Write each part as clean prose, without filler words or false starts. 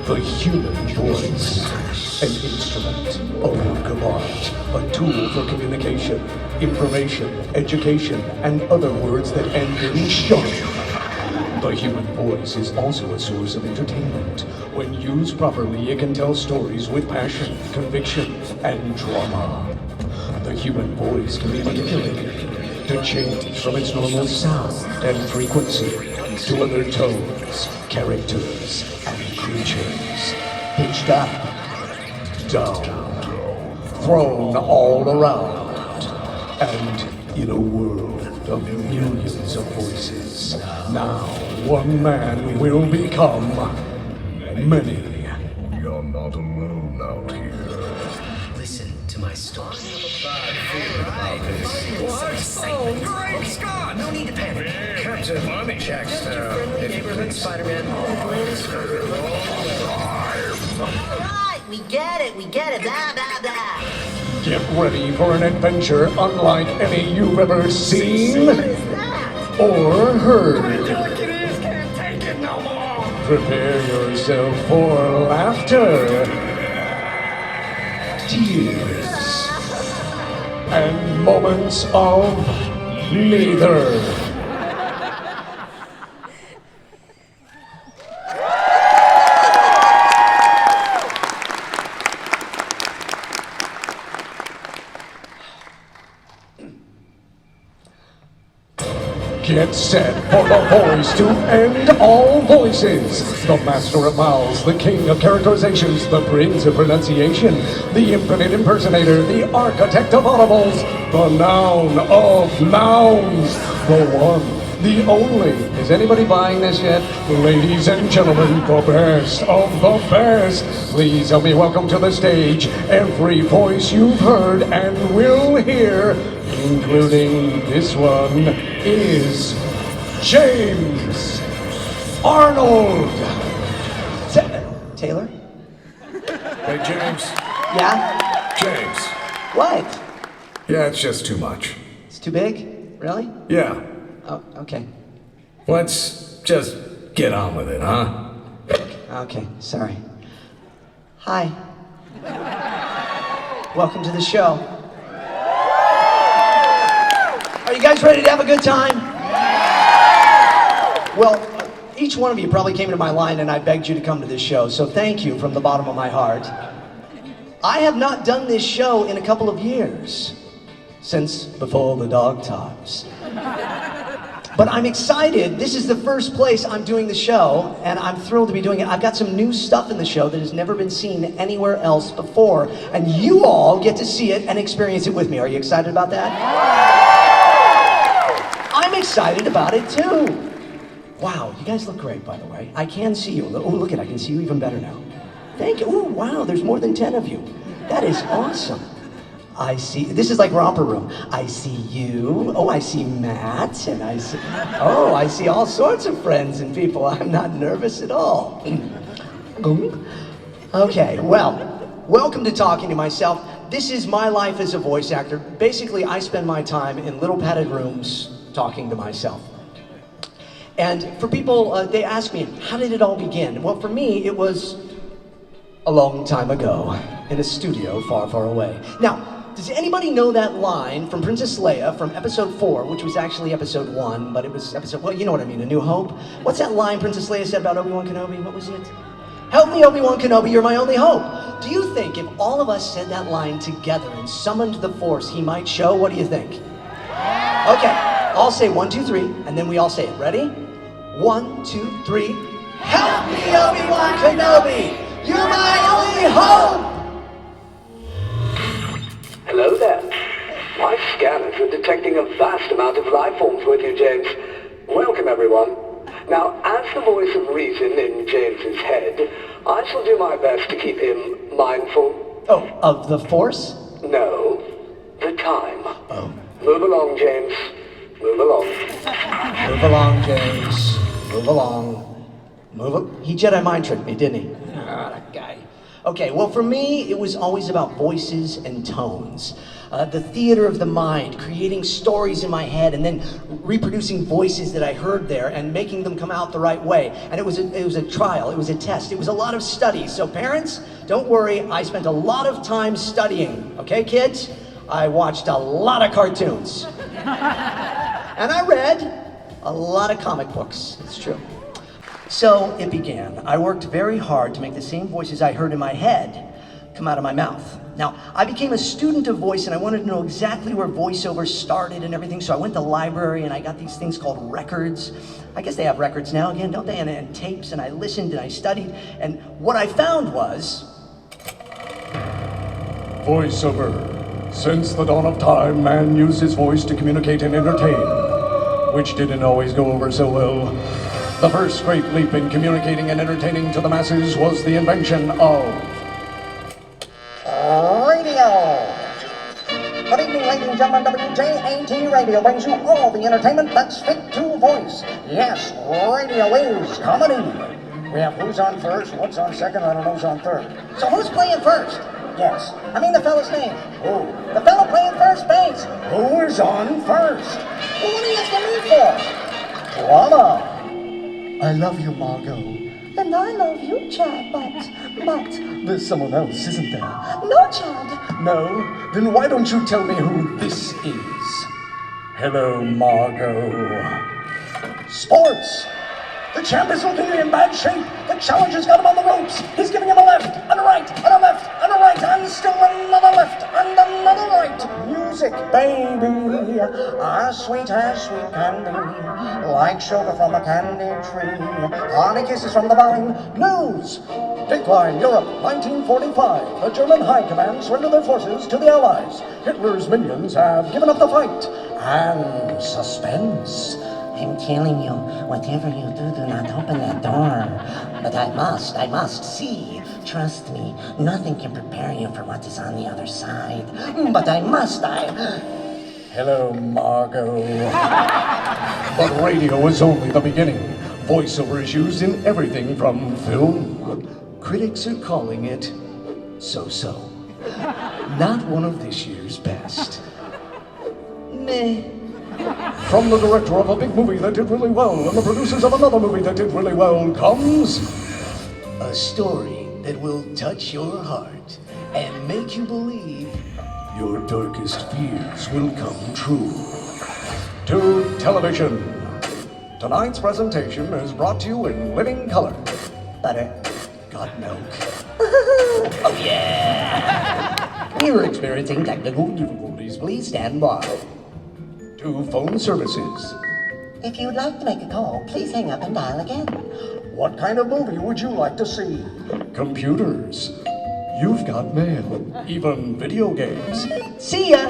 The human voice. An instrument, a work of art, a tool for communication, information, education, and other words that end in shun. The human voice is also a source of entertainment. When used properly, it can tell stories with passion, conviction, and drama. The human voice can be manipulated to change from its normal sound and frequency to other tones, characters, and creatures. Pitched up, down, thrown all around, and in a world of millions of voices, now one man will become many. You're not alone out here. Listen to my story. Oh, great Scott! No need to panic. Captain Money checks Friendly neighborhood Spider-Man. Right, we get it, blah, blah, blah. Get ready for an adventure unlike any you've ever seen or heard. Telekinesis can't take it no more! Prepare yourself for laughter, tears, and moments of neither. Get set for the voice to end all voices. The master of mouths, the king of characterizations, the prince of pronunciation, the infinite impersonator, the architect of audibles, the noun of nouns, the one, the only. Is anybody buying this yet? Ladies and gentlemen, the best of the best. Please help me welcome to the stage every voice you've heard and will hear, including this one, is James Arnold Taylor? Hey, James. Yeah? James. What? Yeah, it's just too much. It's too big? Really? Yeah. Oh, okay. Let's just get on with it, huh? Okay, sorry. Hi. Welcome to the show. Are you guys ready to have a good time? Well, each one of you probably came into my line and I begged you to come to this show, so thank you from the bottom of my heart. I have not done this show in a couple of years, since before the dog times. But I'm excited. This is the first place I'm doing the show, and I'm thrilled to be doing it. I've got some new stuff in the show that has never been seen anywhere else before, and you all get to see it and experience it with me. Are you excited about that? I'm excited about it too. Wow, you guys look great, by the way. I can see you. Oh, look at, I can see you even better now. Thank you. Oh, wow, there's more than 10 of you. That is awesome. I see, this is like Romper Room. I see you. Oh, I see Matt, and I see all sorts of friends and people. I'm not nervous at all. Okay, well, welcome to Talking to Myself. This is my life as a voice actor. Basically, I spend my time in little padded rooms talking to myself. And for people, they ask me, how did it all begin? Well, for me, it was a long time ago in a studio far, far away. Now, does anybody know that line from Princess Leia from episode 4, which was actually episode 1, but it was episode, well, you know what I mean, A New Hope? What's that line Princess Leia said about Obi-Wan Kenobi? What was it? Help me, Obi-Wan Kenobi, you're my only hope. Do you think if all of us said that line together and summoned the Force, he might show? What do you think? Okay. I'll say 1, 2, 3, and then we all say it. Ready? 1, 2, 3. Help me, Obi-Wan Kenobi! You're my only hope! Hello there. My scanners are detecting a vast amount of life forms with you, James. Welcome, everyone. Now, as the voice of reason in James's head, I shall do my best to keep him mindful. Oh, of the Force? No, the time. Oh. Move along, James. Move along. Move along, James. Move along. He Jedi mind tricked me, didn't he? Ah, that guy. Okay, well, for me, it was always about voices and tones. The theater of the mind, creating stories in my head and then reproducing voices that I heard there and making them come out the right way. And it was a trial, it was a test, it was a lot of study. So parents, don't worry, I spent a lot of time studying. Okay, kids? I watched a lot of cartoons. And I read a lot of comic books, it's true. So it began. I worked very hard to make the same voices I heard in my head come out of my mouth. Now, I became a student of voice and I wanted to know exactly where voiceover started and everything, so I went to the library and I got these things called records. I guess they have records now again, don't they? And tapes, and I listened and I studied, and what I found was... Voiceover. Since the dawn of time, man used his voice to communicate and entertain, which didn't always go over so well. The first great leap in communicating and entertaining to the masses was the invention of radio. Good evening, ladies and gentlemen. WJAT Radio brings you all the entertainment that's fit to voice. Yes, radio is comedy. We have who's on first, what's on second, I don't know who's on third. So who's playing first? Yes, I mean the fellow's name. Who? The fellow playing first base. Who is on first? Well, what are you asking me for? Drama. I love you, Margot. And I love you, Chad, but... There's someone else, isn't there? No, Chad. No? Then why don't you tell me who this is? Hello, Margot. Sports. The champ is looking in bad shape. The challenger's got him on the ropes. He's giving him a left, and a right, and a left, and a right, and still another left, and another right. Music, baby. As sweet can be. Like sugar from a candy tree. Honey kisses from the vine. News. Dateline, Europe, 1945. The German High Command surrendered their forces to the Allies. Hitler's minions have given up the fight. And suspense. I'm telling you, whatever you do not open that door. But I must see. Trust me, nothing can prepare you for what is on the other side. But I must. Hello, Margot. But radio is only the beginning. Voiceover is used in everything from film. Critics are calling it so-so. Not one of this year's best. Meh. From the director of a big movie that did really well and the producers of another movie that did really well comes a story that will touch your heart and make you believe your darkest fears will come true. To television. Tonight's presentation is brought to you in living color. Butter. Got milk. Oh yeah! We're experiencing technical difficulties. Please stand by. To phone services. If you'd like to make a call, please hang up and dial again. What kind of movie would you like to see? Computers. You've got mail. Even video games. See ya!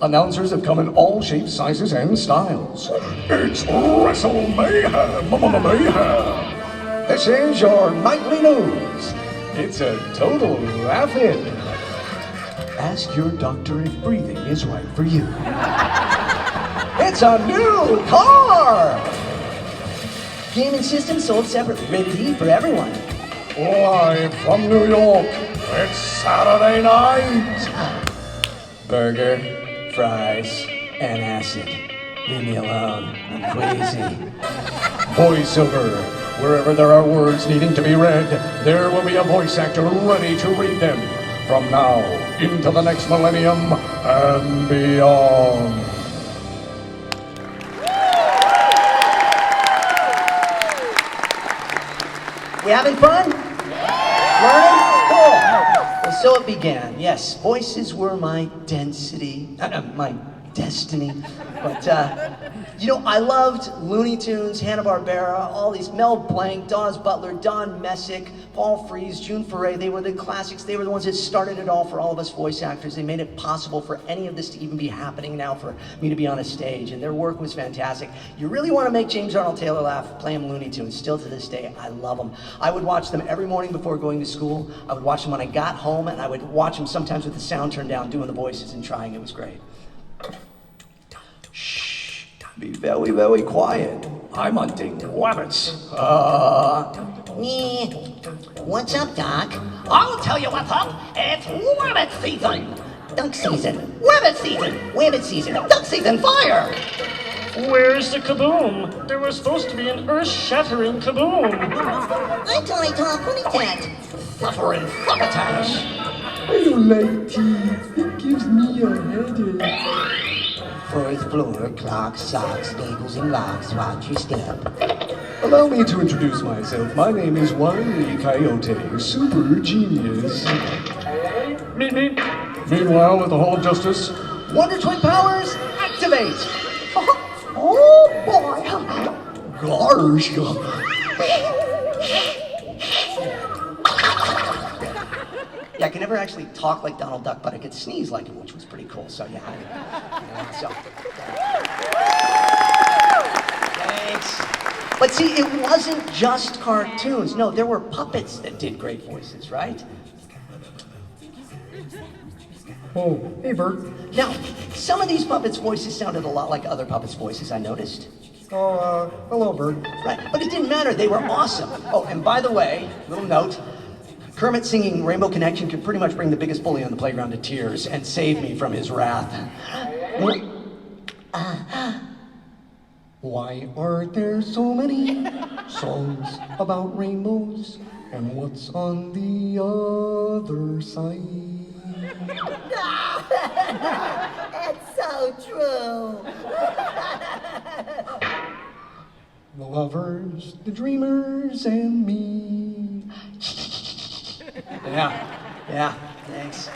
Announcers have come in all shapes, sizes, and styles. It's Wrestle Mayhem! Mayhem! This is your nightly news. It's a total laugh-in. Ask your doctor if breathing is right for you. It's a new car! Gaming system sold separately, rated E for everyone. Live from New York, it's Saturday night. Burger, fries, and acid. Leave me alone, I'm crazy. Voiceover. Wherever there are words needing to be read, there will be a voice actor ready to read them. From now into the next millennium and beyond. We having fun? Learning? Cool. Well, so it began. Yes, voices were my my destiny. But, I loved Looney Tunes, Hanna-Barbera, all these, Mel Blanc, Dawes Butler, Don Messick, Paul Frees, June Foray. They were the classics. They were the ones that started it all for all of us voice actors. They made it possible for any of this to even be happening now, for me to be on a stage, and their work was fantastic. You really want to make James Arnold Taylor laugh, play him Looney Tunes. Still to this day, I love them. I would watch them every morning before going to school. I would watch them when I got home, and I would watch them sometimes with the sound turned down, doing the voices and trying. It was great. Shh, be very, very quiet. I'm hunting rabbits. What's up, Doc? I'll tell you what's up. It's rabbit season. Duck season. Rabbit season. Rabbit season. Duck season. Fire! Where's the kaboom? There was supposed to be an earth-shattering kaboom. I'm Tony Tom Ponytat. Suffering succotash. I don't like tea. It gives me a headache. Fourth floor, clocks, socks, bagels, and rocks. Watch your step. Allow me to introduce myself. My name is Wiley Coyote, super genius. Meet me. Meanwhile, at the Hall of Justice, Wonder Twin powers, activate! Oh boy. gosh. Yeah, I can never actually talk like Donald Duck, but I could sneeze like him, which was pretty cool. So yeah, Thanks. But see, it wasn't just cartoons. No, there were puppets that did great voices, right? Oh, hey, Bert. Now, some of these puppets' voices sounded a lot like other puppets' voices, I noticed. Oh, hello, Bert. Right, but it didn't matter. They were awesome. Oh, and by the way, little note, Kermit singing Rainbow Connection could pretty much bring the biggest bully on the playground to tears and save me from his wrath. Why are there so many songs about rainbows? And what's on the other side? That's so true. The lovers, the dreamers, and me. Yeah, thanks.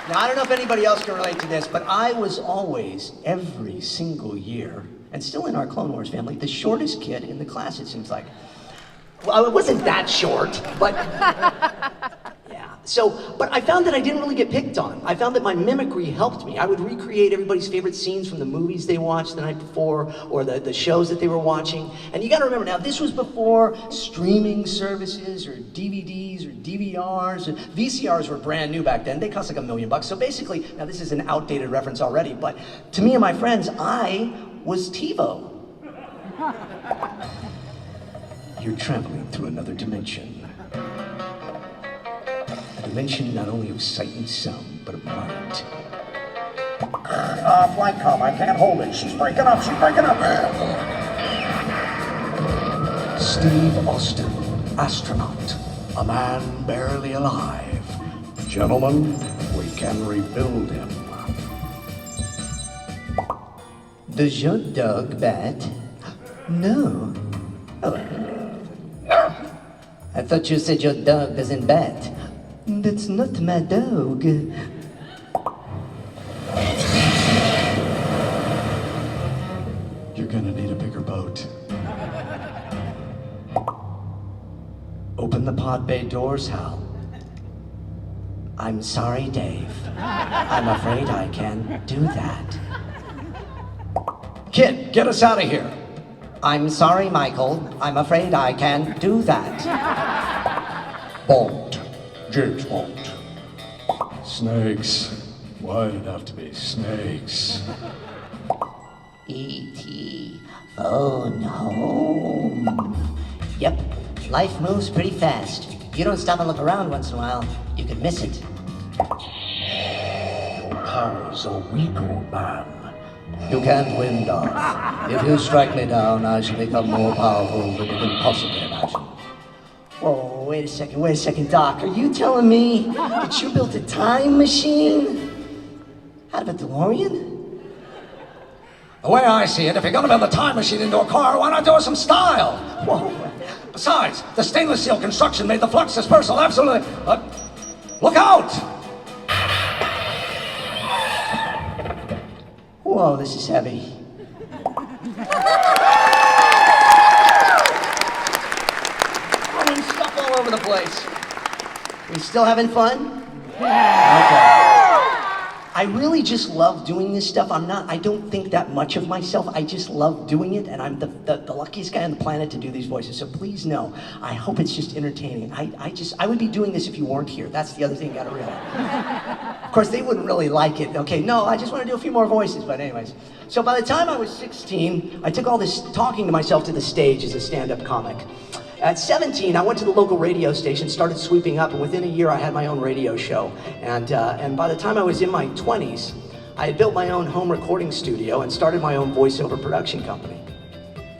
Now, I don't know if anybody else can relate to this, but I was always, every single year, and still in our Clone Wars family, the shortest kid in the class, it seems like. Well, it wasn't that short, but yeah. But I found that I didn't really get picked on. I found that my mimicry helped me. I would recreate everybody's favorite scenes from the movies they watched the night before, or the shows that they were watching. And you gotta remember now, this was before streaming services, or DVDs, or DVRs. VCRs were brand new back then. They cost like $1 million. So basically, now this is an outdated reference already, but to me and my friends, I was TiVo. You're traveling through another dimension. A dimension not only of sight and sound, but of mind. Flight comm, I can't hold it. She's breaking up. Steve Austin, astronaut, a man barely alive. Gentlemen, we can rebuild him. Does your dog bat? No. Oh. I thought you said your dog doesn't bat. That's not my dog. You're gonna need a bigger boat. Open the pod bay doors, Hal. I'm sorry, Dave. I'm afraid I can't do that. Kid, get us out of here. I'm sorry, Michael. I'm afraid I can't do that. Bond. James Bond. Snakes. Why'd it have to be snakes? E.T. phone home. Yep, life moves pretty fast. If you don't stop and look around once in a while, you could miss it. Your powers are weak, old man. You can't win, Darth. If you strike me down, I shall become more powerful than you can possibly imagine. Whoa, wait a second, Doc. Are you telling me that you built a time machine? Out of a DeLorean? The way I see it, if you're gonna build a time machine into a car, why not do it some style? Whoa. Besides, the stainless steel construction made the flux dispersal absolutely... look out! Whoa, this is heavy. I mean, stuff all over the place. We still having fun? Okay. I really just love doing this stuff. I don't think that much of myself. I just love doing it, and I'm the luckiest guy on the planet to do these voices. So please know, I hope it's just entertaining. I would be doing this if you weren't here. That's the other thing you gotta realize. Of course, they wouldn't really like it. Okay, no, I just want to do a few more voices, but anyways. So by the time I was 16, I took all this talking to myself to the stage as a stand-up comic. At 17, I went to the local radio station, started sweeping up, and within a year I had my own radio show. And by the time I was in my 20s, I had built my own home recording studio and started my own voiceover production company.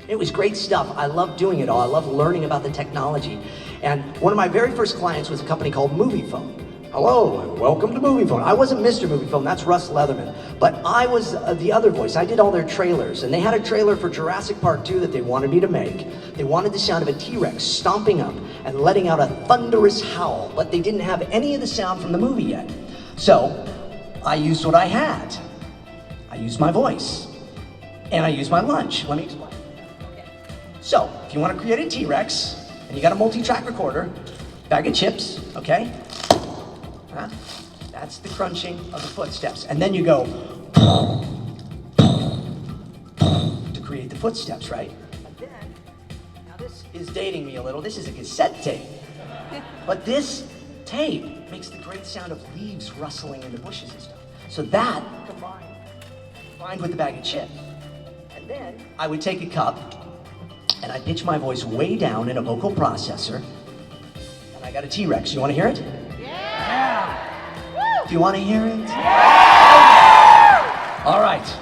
It was great stuff. I loved doing it all. I loved learning about the technology. And one of my very first clients was a company called Moviefone. Hello, and welcome to Moviefone. I wasn't Mr. Moviefone, that's Russ Leatherman. But I was the other voice. I did all their trailers. And they had a trailer for Jurassic Park 2 that they wanted me to make. They wanted the sound of a T-Rex stomping up and letting out a thunderous howl, but they didn't have any of the sound from the movie yet. So I used what I had. I used my voice. And I used my lunch. Let me explain. So, if you want to create a T-Rex, and you got a multi-track recorder, bag of chips, okay? That's the crunching of the footsteps. And then you go to create the footsteps, right? And then, now this is dating me a little. This is a cassette tape. But this tape makes the great sound of leaves rustling in the bushes and stuff. So that combined with the bag of chips. And then I would take a cup and I pitch my voice way down in a vocal processor. And I got a T-Rex. You want to hear it? Yeah! Do you want to hear it? Yeah! All right.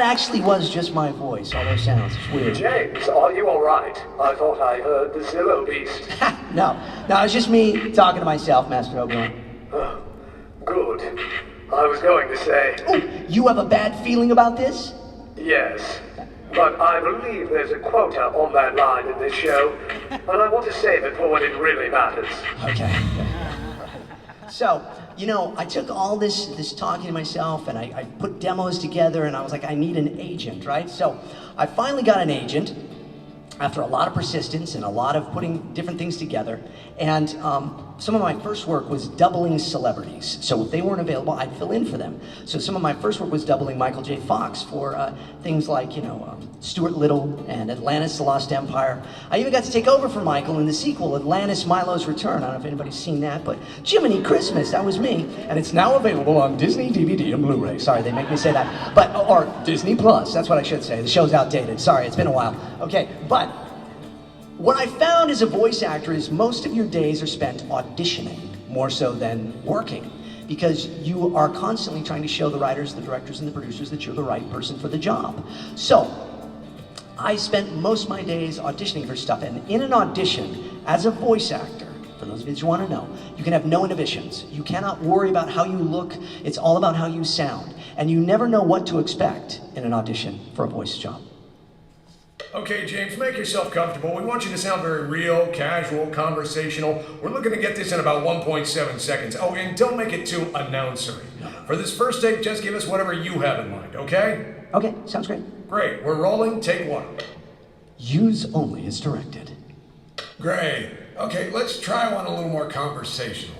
Actually was just my voice, all those sounds. It's weird. James, are you alright? I thought I heard the Zillow beast. No, it's just me talking to myself, Master Obi-Wan. Oh, good. I was going to say... Oh, you have a bad feeling about this? Yes, but I believe there's a quota on that line in this show, and I want to save it for when it really matters. Okay. So, you know, I took all this talking to myself and I put demos together and I was like, I need an agent, right? So I finally got an agent after a lot of persistence and a lot of putting different things together. And some of my first work was doubling celebrities. So if they weren't available, I'd fill in for them. So some of my first work was doubling Michael J. Fox for things like, you know, Stuart Little and Atlantis, The Lost Empire. I even got to take over for Michael in the sequel, Atlantis, Milo's Return. I don't know if anybody's seen that, but Jiminy Christmas, that was me. And it's now available on Disney DVD and Blu-ray. Sorry, they make me say that. But, or Disney Plus, that's what I should say. The show's outdated. Sorry, it's been a while. Okay, but what I found as a voice actor is most of your days are spent auditioning more so than working, because you are constantly trying to show the writers, the directors, and the producers that you're the right person for the job. So I spent most of my days auditioning for stuff, and in an audition, as a voice actor, for those of you who want to know, you can have no inhibitions. You cannot worry about how you look. It's all about how you sound. And you never know what to expect in an audition for a voice job. Okay, James, make yourself comfortable. We want you to sound very real, casual, conversational. We're looking to get this in about 1.7 seconds. Oh, and don't make it too announcery. For this first take, just give us whatever you have in mind, okay? Okay, sounds great. Great, we're rolling. Take one. Use only as directed. Great. Okay, let's try one a little more conversational.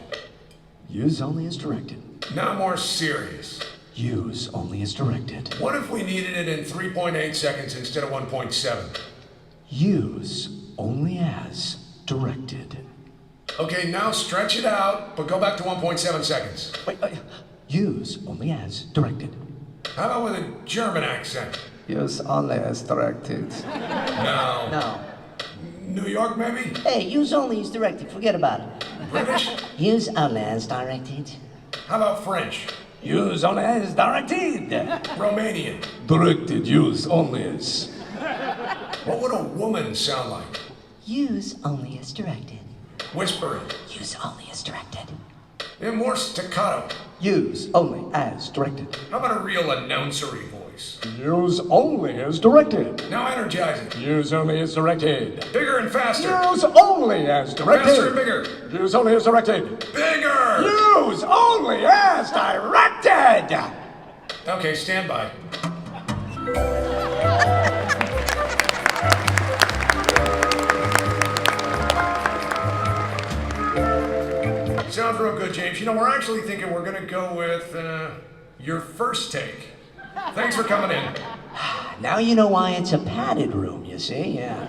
Use only as directed. Now more serious. Use only as directed. What if we needed it in 3.8 seconds instead of 1.7? Use only as directed. Okay, now stretch it out, but go back to 1.7 seconds. Wait, use only as directed. How about with a German accent? Use only as directed. No. No. New York, maybe? Hey, use only as directed. Forget about it. British? Use only as directed. How about French? Use only as directed. Romanian? Directed, use only as. What would a woman sound like? Use only as directed. Whispering? Use only as directed. And more staccato. Use only as directed. How about a real announcery voice? Use only as directed. Now energizing. Use only as directed. Bigger and faster. Use only as directed. Faster and bigger. Use only as directed. Bigger! Use only as directed. Okay, stand by. Sounds real good, James. You know, we're actually thinking we're going to go with your first take. Thanks for coming in. Now you know why it's a padded room, you see? Yeah.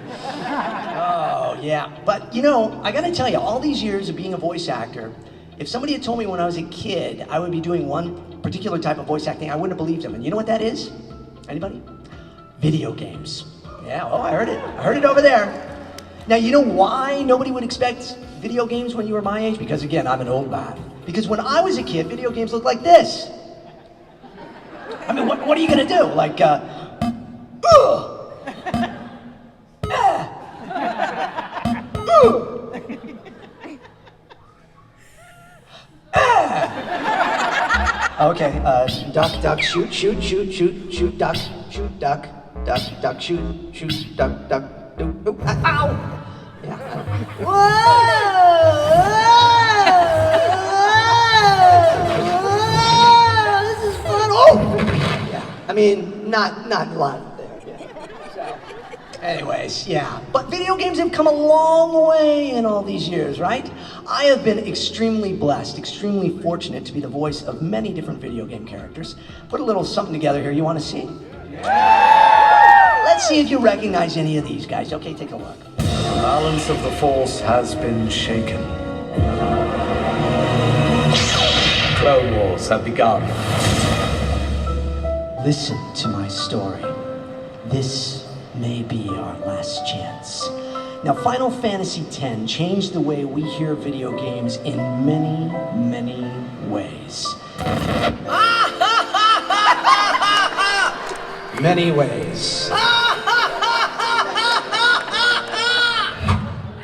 Oh, yeah. But, you know, I gotta tell you, all these years of being a voice actor, if somebody had told me when I was a kid I would be doing one particular type of voice acting, I wouldn't have believed them. And you know what that is? Anybody? Video games. Yeah, oh, I heard it. I heard it over there. Now, you know why nobody would expect video games when you were my age? Because, again, I'm an old man. Because when I was a kid, video games looked like this. I mean, what are you gonna do? Like, Okay, duck, duck, shoot, shoot, shoot, shoot, shoot, duck, duck, duck, shoot, shoot, duck, duck, ow! Yeah. Whoa! This is fun. Oh! Yeah, I mean, not a lot there. Yeah. So, anyways, yeah. But video games have come a long way in all these years, right? I have been extremely blessed, extremely fortunate to be the voice of many different video game characters. Put a little something together here. You want to see? Let's see if you recognize any of these guys. Okay, take a look. The balance of the Force has been shaken. Clone Wars have begun. Listen to my story. This may be our last chance. Now, Final Fantasy X changed the way we hear video games in many, many ways. Many ways.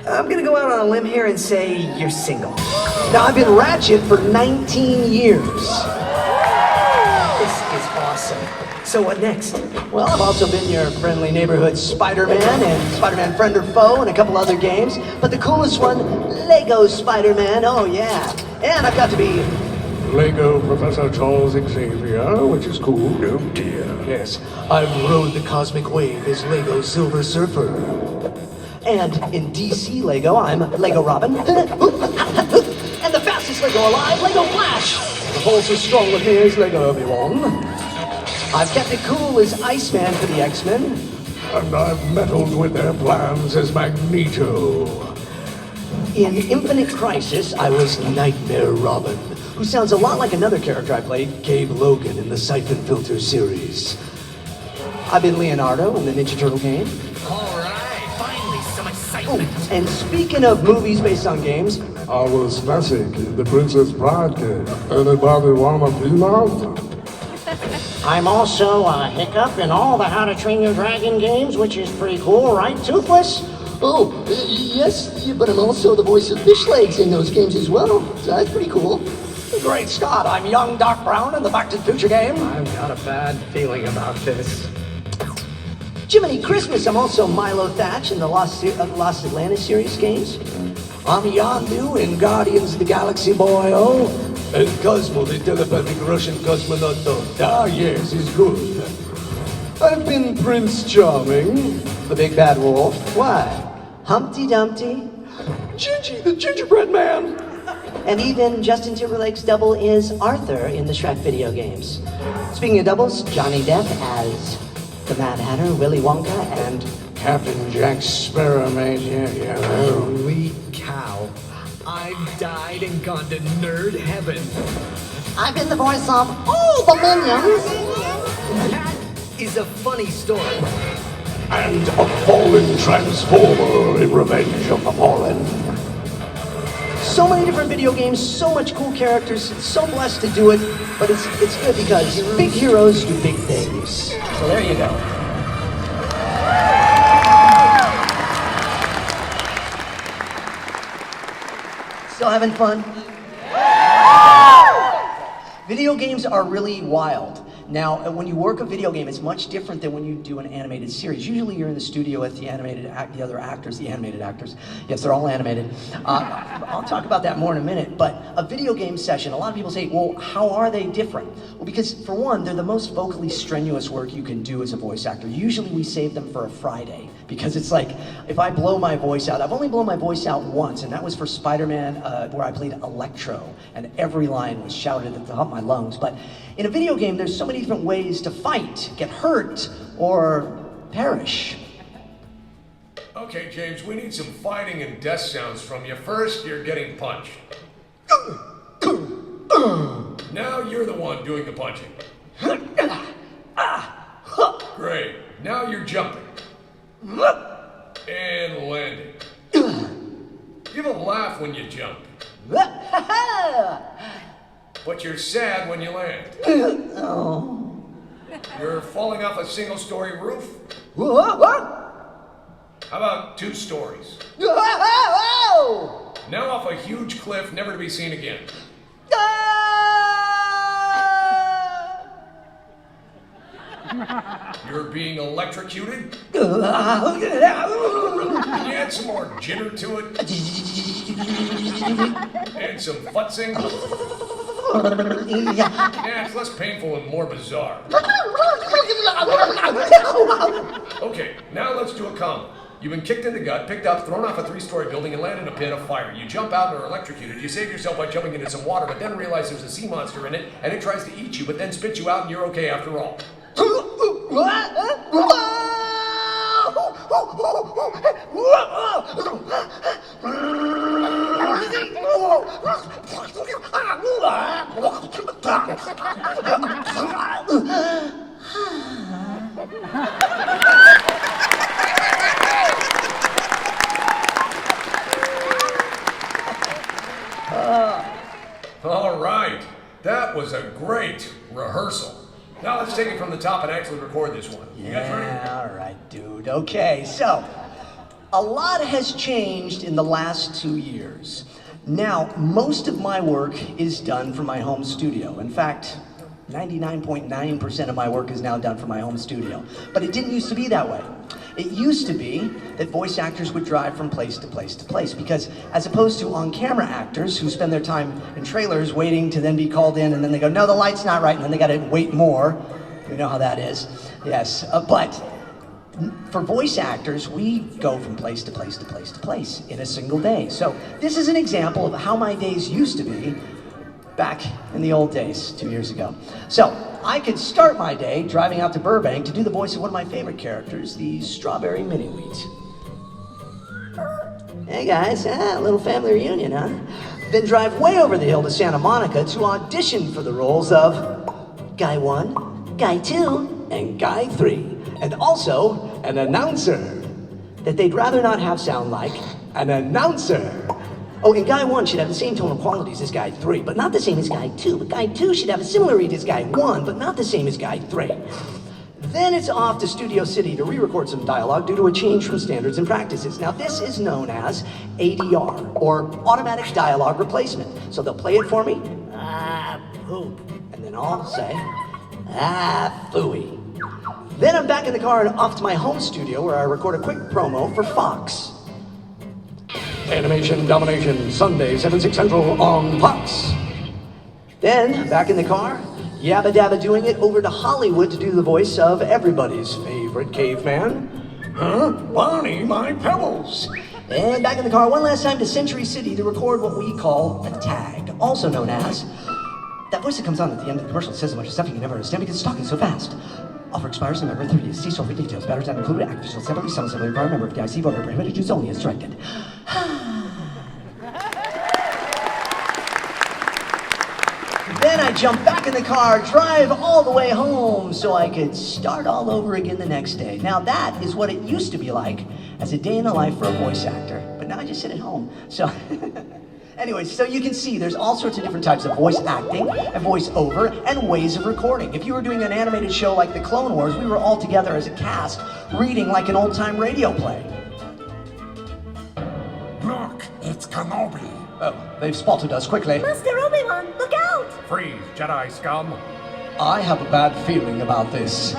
I'm gonna go out on a limb here and say you're single. Now, I've been Ratchet for 19 years. This is awesome. So what next? Well, I've also been your friendly neighborhood Spider-Man and Spider-Man Friend or Foe and a couple other games. But the coolest one, Lego Spider-Man, oh yeah. And I've got to be Lego Professor Charles Xavier, which is cool. Oh dear. Yes, I've rode the cosmic wave as Lego Silver Surfer. And in DC Lego, I'm Lego Robin. And the fastest Lego alive, Lego Flash. The force is strong with me as Lego Obi-Wan. I've kept it cool as Iceman for the X-Men. And I've meddled with their plans as Magneto. In Infinite Crisis, I was Nightmare Robin, who sounds a lot like another character I played, Gabe Logan in the Siphon Filter series. I've been Leonardo in the Ninja Turtle game. Alright, finally some excitement. Oh, and speaking of movies based on games, I was Messick in the Princess Bride game. Anybody wanna be loved? I'm also a Hiccup in all the How to Train Your Dragon games, which is pretty cool, right, Toothless? Oh, yes, but I'm also the voice of Fish Legs in those games as well. So that's pretty cool. Great Scott, I'm young Doc Brown in the Back to the Future game. I've got a bad feeling about this. Jiminy Christmas, I'm also Milo Thatch in the Lost Atlantis series games. I'm Yondu in Guardians of the Galaxy Boy, oh. And Cosmo, the telepathic Russian cosmonaut. Ah, yes, he's good. I've been Prince Charming. The Big Bad Wolf. What? Humpty Dumpty. Gingy, the gingerbread man. And even Justin Timberlake's double is Arthur in the Shrek video games. Speaking of doubles, Johnny Depp as the Mad Hatter, Willy Wonka, and Captain Jack Sparrow, mate. Yeah. Holy cow. I've died and gone to nerd heaven. I've been the voice of all the minions. That is a funny story. And a fallen transformer in Revenge of the Fallen. so many different video games, so much cool characters, so blessed to do it, but it's good because big heroes do big things. So there you go. Still having fun? Video games are really wild. Now, when you work a video game, it's much different than when you do an animated series. Usually you're in the studio with the other actors, the animated actors. Yes, they're all animated. I'll talk about that more in a minute, but a video game session, a lot of people say, well, how are they different? Well, because for one, they're the most vocally strenuous work you can do as a voice actor. Usually we save them for a Friday, because it's like, if I blow my voice out, I've only blown my voice out once, and that was for Spider-Man, where I played Electro, and every line was shouted at the top of my lungs. But in a video game, there's so many different ways to fight, get hurt, or perish. Okay, James, we need some fighting and death sounds from you. First, you're getting punched. Now you're the one doing the punching. Great. Now you're jumping. And landing. Give a laugh when you jump. But you're sad when you land. Oh. You're falling off a single-story roof? How about 2 stories? Now off a huge cliff, never to be seen again. You're being electrocuted? Can you add some more jitter to it? And some futzing? Yeah, it's less painful and more bizarre. Okay, now let's do a combo. You've been kicked in the gut, picked up, thrown off a 3-story building, and landed in a pit of fire. You jump out and are electrocuted. You save yourself by jumping into some water, but then realize there's a sea monster in it, and it tries to eat you, but then spits you out, and you're okay after all. All right, that was a great rehearsal. Now let's take it from the top and actually record this one. You guys ready? Yeah, all right, dude. Okay, so a lot has changed in the last 2 years. Now, most of my work is done from my home studio. In fact, 99.9% of my work is now done from my home studio. But it didn't used to be that way. It used to be that voice actors would drive from place to place to place, because as opposed to on-camera actors who spend their time in trailers waiting to then be called in, and then they go, no, the light's not right, and then they gotta wait more. We know how that is. Yes, but for voice actors, we go from place to place to place to place in a single day. So this is an example of how my days used to be back in the old days, 2 years ago. So I could start my day driving out to Burbank to do the voice of one of my favorite characters, the Strawberry Mini-Wheat. Hey guys, a little family reunion, huh? Then drive way over the hill to Santa Monica to audition for the roles of Guy 1, Guy 2, and Guy 3. And also an announcer that they'd rather not have sound like an announcer. Oh, and Guy 1 should have the same tone of qualities as Guy 3, but not the same as Guy 2. But Guy 2 should have a similar read as Guy 1, but not the same as Guy 3. Then it's off to Studio City to re-record some dialogue due to a change from standards and practices. Now, this is known as ADR, or Automatic Dialogue Replacement. So they'll play it for me, poop, and then I'll say, phooey. Then I'm back in the car and off to my home studio where I record a quick promo for Fox. Animation Domination, Sunday, 7/6 Central on Fox. Then, back in the car, yabba dabba doing it over to Hollywood to do the voice of everybody's favorite caveman. Huh? Barney, my pebbles. And back in the car one last time to Century City to record what we call a tag, also known as that voice that comes on at the end of the commercial that says a bunch of stuff you can never understand because it's talking so fast. Offer expires November 30th. See store for details. Batteries not included. Active assembly, some assembly required. Member of the IC voter prohibited. Use only as directed. Then I jump back in the car, drive all the way home so I could start all over again the next day. Now that is what it used to be like as a day in the life for a voice actor. But now I just sit at home. So anyways, so you can see there's all sorts of different types of voice acting and voice over and ways of recording. If you were doing an animated show like the Clone Wars, we were all together as a cast reading like an old-time radio play. Look, it's Kenobi. Oh, they've spotted us quickly. Master Obi-Wan, look out! Freeze, Jedi scum. I have a bad feeling about this.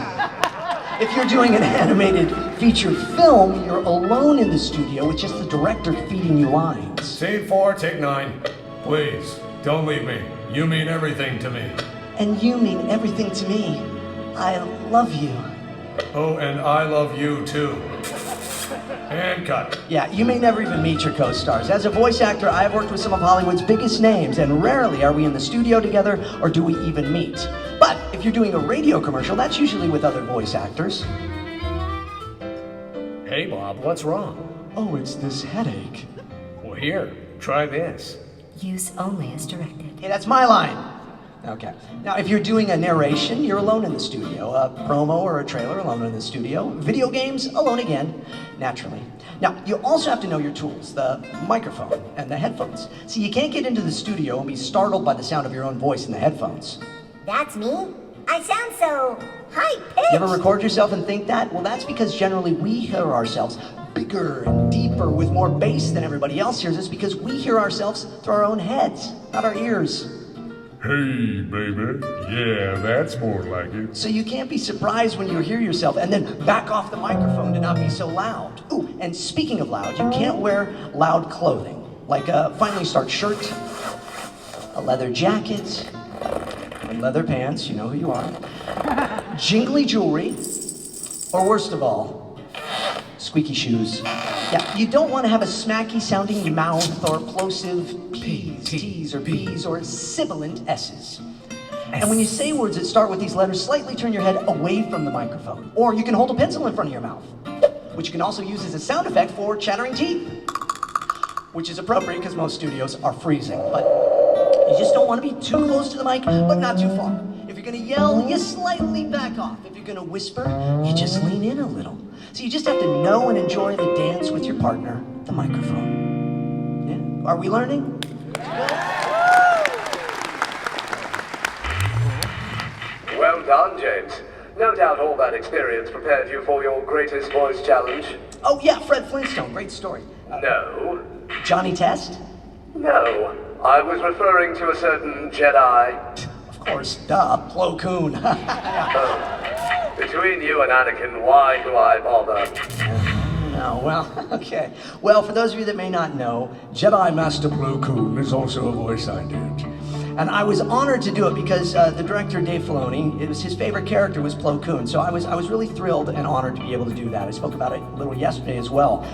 If you're doing an animated feature film, you're alone in the studio with just the director feeding you lines. Scene 4, take 9. Please, don't leave me. You mean everything to me. And you mean everything to me. I love you. Oh, and I love you too. And cut. Yeah, you may never even meet your co-stars. As a voice actor, I have worked with some of Hollywood's biggest names, and rarely are we in the studio together, or do we even meet. But if you're doing a radio commercial, that's usually with other voice actors. Hey, Bob, what's wrong? Oh, it's this headache. Well, here, try this. Use only as directed. Hey, that's my line. Okay. Now, if you're doing a narration, you're alone in the studio. A promo or a trailer, alone in the studio. Video games, alone again, naturally. Now, you also have to know your tools, the microphone and the headphones. See, you can't get into the studio and be startled by the sound of your own voice in the headphones. That's me? I sound so high-pitched. You ever record yourself and think that? Well, that's because generally we hear ourselves bigger and deeper with more bass than everybody else hears us because we hear ourselves through our own heads, not our ears. Hey, baby. Yeah, that's more like it. So you can't be surprised when you hear yourself and then back off the microphone to not be so loud. Ooh, and speaking of loud, you can't wear loud clothing, like a finely starched shirt, a leather jacket, and leather pants, you know who you are, jingly jewelry, or worst of all, squeaky shoes. Yeah, you don't want to have a smacky sounding mouth or plosive P's, T's, or B's, or sibilant S's. And when you say words that start with these letters, slightly turn your head away from the microphone. Or you can hold a pencil in front of your mouth, which you can also use as a sound effect for chattering teeth, which is appropriate because most studios are freezing. But you just don't want to be too close to the mic, but not too far. If you're going to yell, you slightly back off. If you're going to whisper, you just lean in a little. So you just have to know and enjoy the dance with your partner, the microphone. Yeah? Are we learning? Well done, James. No doubt all that experience prepared you for your greatest voice challenge. Oh yeah, Fred Flintstone, great story. No. Johnny Test? No. I was referring to a certain Jedi. Of course, duh, Plo Koon. Oh. Between you and Anakin, why do I bother? No, well, okay. Well, for those of you that may not know, Jedi Master Plo Koon is also a voice I did. And I was honored to do it because the director, Dave Filoni, it was his favorite character was Plo Koon. So I was really thrilled and honored to be able to do that. I spoke about it a little yesterday as well.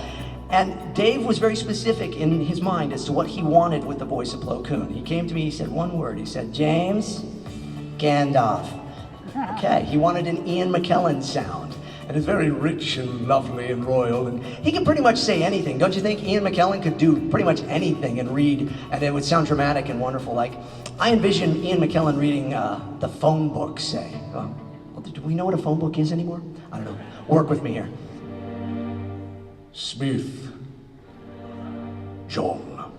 And Dave was very specific in his mind as to what he wanted with the voice of Plo Koon. He came to me, he said one word. He said, James, Gandalf. Okay, he wanted an Ian McKellen sound. And it's very rich and lovely and royal, and he can pretty much say anything. Don't you think Ian McKellen could do pretty much anything and read, and it would sound dramatic and wonderful? Like, I envision Ian McKellen reading the phone book, say. Do we know what a phone book is anymore? I don't know. Work with me here. Smith, John,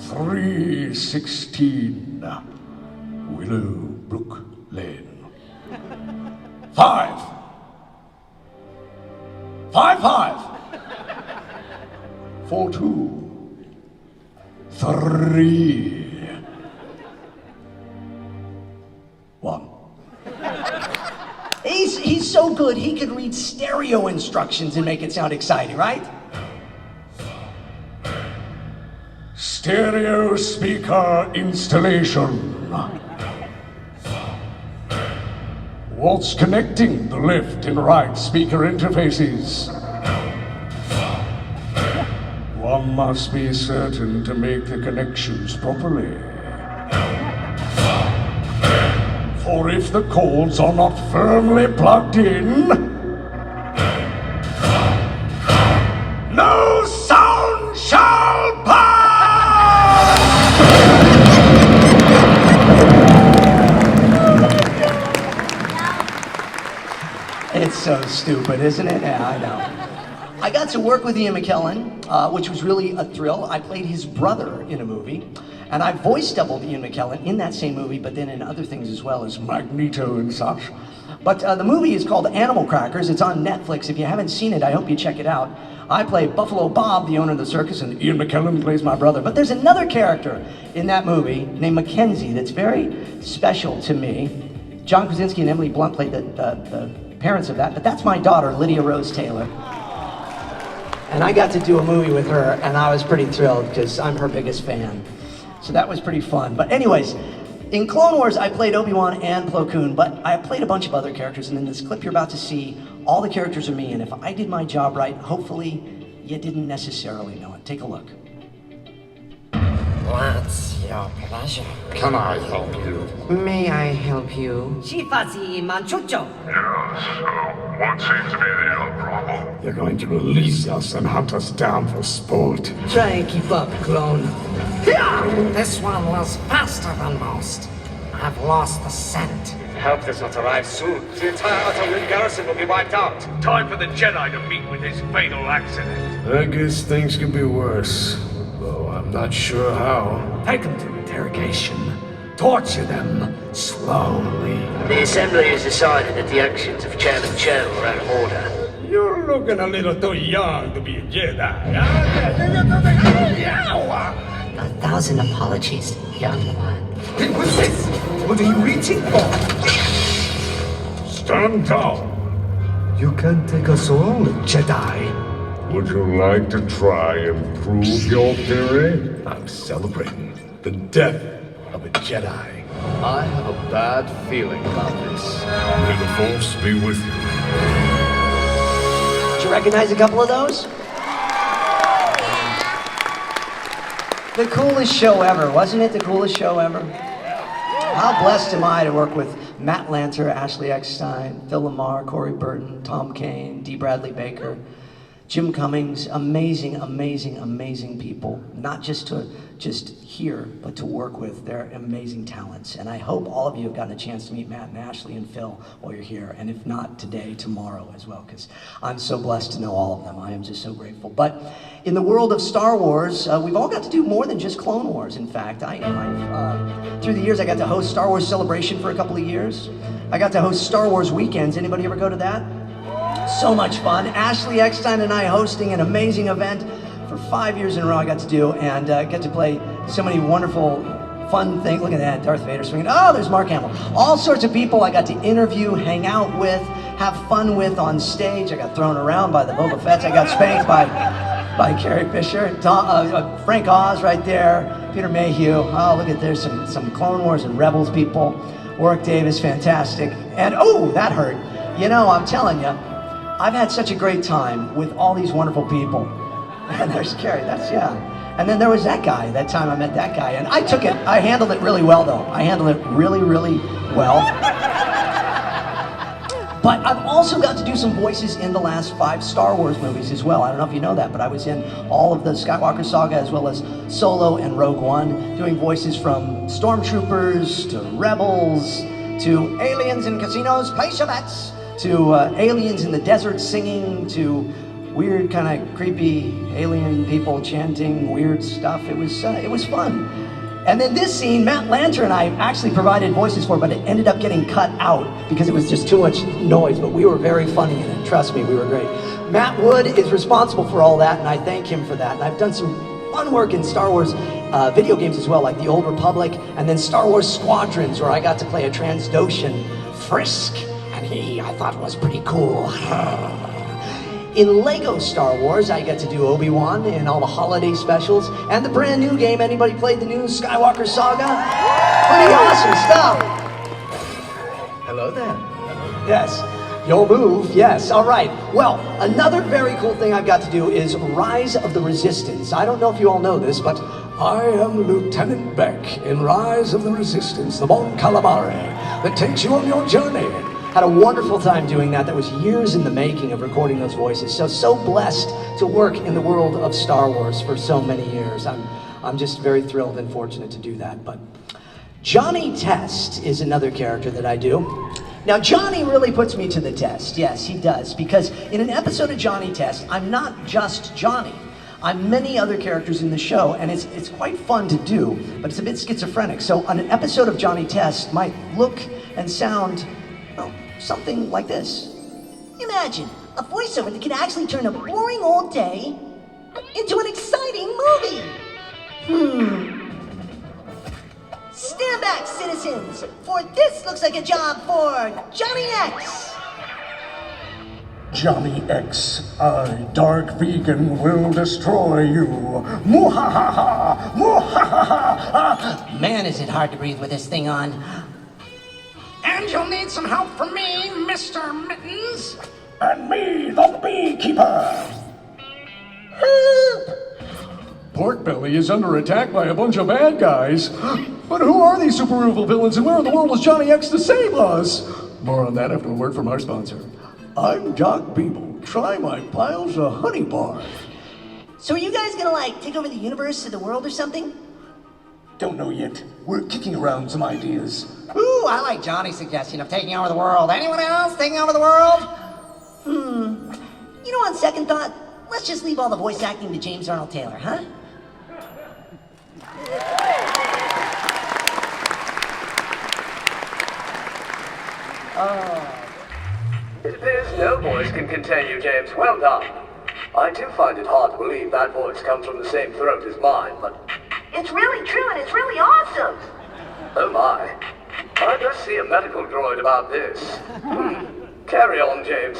316 Willowbrook Lane. 5. 4 2 3 1. He's so good, he could read stereo instructions and make it sound exciting, right? Stereo speaker installation. What's connecting the left and right speaker interfaces? One must be certain to make the connections properly. For if the cords are not firmly plugged in, no sound shall pass! It's so stupid, isn't it? Yeah, I know. I got to work with Ian McKellen, which was really a thrill. I played his brother in a movie, and I voice doubled Ian McKellen in that same movie, but then in other things as well as Magneto and such. But the movie is called Animal Crackers. It's on Netflix. If you haven't seen it, I hope you check it out. I play Buffalo Bob, the owner of the circus, and Ian McKellen plays my brother. But there's another character in that movie named Mackenzie that's very special to me. John Krasinski and Emily Blunt played the parents of that, but that's my daughter, Lydia Rose Taylor. And I got to do a movie with her, and I was pretty thrilled because I'm her biggest fan. So that was pretty fun. But anyways, in Clone Wars, I played Obi-Wan and Plo Koon, but I played a bunch of other characters, and in this clip you're about to see, all the characters are me, and if I did my job right, hopefully you didn't necessarily know it. Take a look. What's your pleasure? Can I help you? May I help you? Shifazi manchucho. Yes, what seems to be the other problem? They're going to release us and hunt us down for sport. Try and keep up, clone. This one was faster than most. I've lost the scent. Help does not arrive soon. The entire Outer Rim garrison will be wiped out. Time for the Jedi to meet with his fatal accident. I guess things could be worse, though I'm not sure how. Take them to interrogation. Torture them slowly. The Assembly has decided that the actions of Chairman Cho are out of order. You're looking a little too young to be a Jedi. 1,000 apologies, young one. What's this? What are you reaching for? Stand down. You can take us all, Jedi. Would you like to try and prove your theory? I'm celebrating the death of a Jedi. I have a bad feeling about this. May the Force be with you. Did you recognize a couple of those? The coolest show ever, wasn't it? The coolest show ever? How blessed am I to work with Matt Lanter, Ashley Eckstein, Phil Lamar, Corey Burton, Tom Kane, D. Bradley Baker, Jim Cummings. Amazing, amazing, amazing people. Not just to hear, but to work with. They're amazing talents. And I hope all of you have gotten a chance to meet Matt and Ashley and Phil while you're here. And if not today, tomorrow as well, because I'm so blessed to know all of them. I am just so grateful. But in the world of Star Wars, we've all got to do more than just Clone Wars, in fact. Through the years, I got to host Star Wars Celebration for a couple of years. I got to host Star Wars Weekends. Anybody ever go to that? So much fun. Ashley Eckstein and I hosting an amazing event for 5 years in a row I got to do, and get to play so many wonderful, fun things. Look at that, Darth Vader swinging. Oh, there's Mark Hamill. All sorts of people I got to interview, hang out with, have fun with on stage. I got thrown around by the Boba Fetts. I got spanked by Carrie Fisher. Frank Oz right there. Peter Mayhew. Oh, look at there's some Clone Wars and Rebels people. Warwick Davis, fantastic. And oh, that hurt. You know, I'm telling you, I've had such a great time with all these wonderful people. And there's Carrie, and then there was that guy, that time I met that guy, and I handled it really well though. I handled it really, really well. But I've also got to do some voices in the last 5 Star Wars movies as well. I don't know if you know that, but I was in all of the Skywalker saga as well as Solo and Rogue One, doing voices from Stormtroopers to Rebels to aliens in casinos, place your bets, to aliens in the desert singing, to weird kind of creepy alien people chanting weird stuff. It was fun. And then this scene, Matt Lanter and I actually provided voices for, but it ended up getting cut out because it was just too much noise, but we were very funny in it. Trust me, we were great. Matt Wood is responsible for all that, and I thank him for that. And I've done some fun work in Star Wars video games as well, like The Old Republic, and then Star Wars Squadrons, where I got to play a Transdoshan, Frisk, and I thought was pretty cool. In Lego Star Wars, I get to do Obi-Wan in all the holiday specials, and the brand new game. Anybody played the new Skywalker Saga? Pretty awesome stuff. Hello there. Yes. You'll move, yes, all right. Well, another very cool thing I've got to do is Rise of the Resistance. I don't know if you all know this, but I am Lieutenant Beck in Rise of the Resistance, the Mon Calamari that takes you on your journey. Had a wonderful time doing that. That was years in the making of recording those voices. So blessed to work in the world of Star Wars for so many years. I'm just very thrilled and fortunate to do that. But Johnny Test is another character that I do. Now, Johnny really puts me to the test. Yes, he does. Because in an episode of Johnny Test, I'm not just Johnny. I'm many other characters in the show, and it's quite fun to do, but it's a bit schizophrenic. So on an episode of Johnny Test might look and sound, well, something like this. Imagine A voiceover that can actually turn a boring old day into an exciting movie. Stand back, citizens, for this looks like a job for Johnny X. Johnny X, I, Dark Vegan, will destroy you. Muhahaha! Muhahaha! Man, is it hard to breathe with this thing on. And you'll need some help from me, Mr. Mittens. And me, the beekeeper. Porkbelly is under attack by a bunch of bad guys. But who are these super evil villains and where in the world is Johnny X to save us? More on that after a word from our sponsor. I'm Doc Beeble. Try my piles of honey bar. So are you guys gonna, like, take over the universe or the world or something? Don't know yet. We're kicking around some ideas. Ooh, I like Johnny's suggestion of taking over the world. Anyone else taking over the world? You know, on second thought, let's just leave all the voice acting to James Arnold Taylor, huh? It appears no voice can contain you, James. Well done. I do find it hard to believe that voice comes from the same throat as mine, but... It's really true and it's really awesome. Oh my. I just see a medical droid about this. Carry on, James.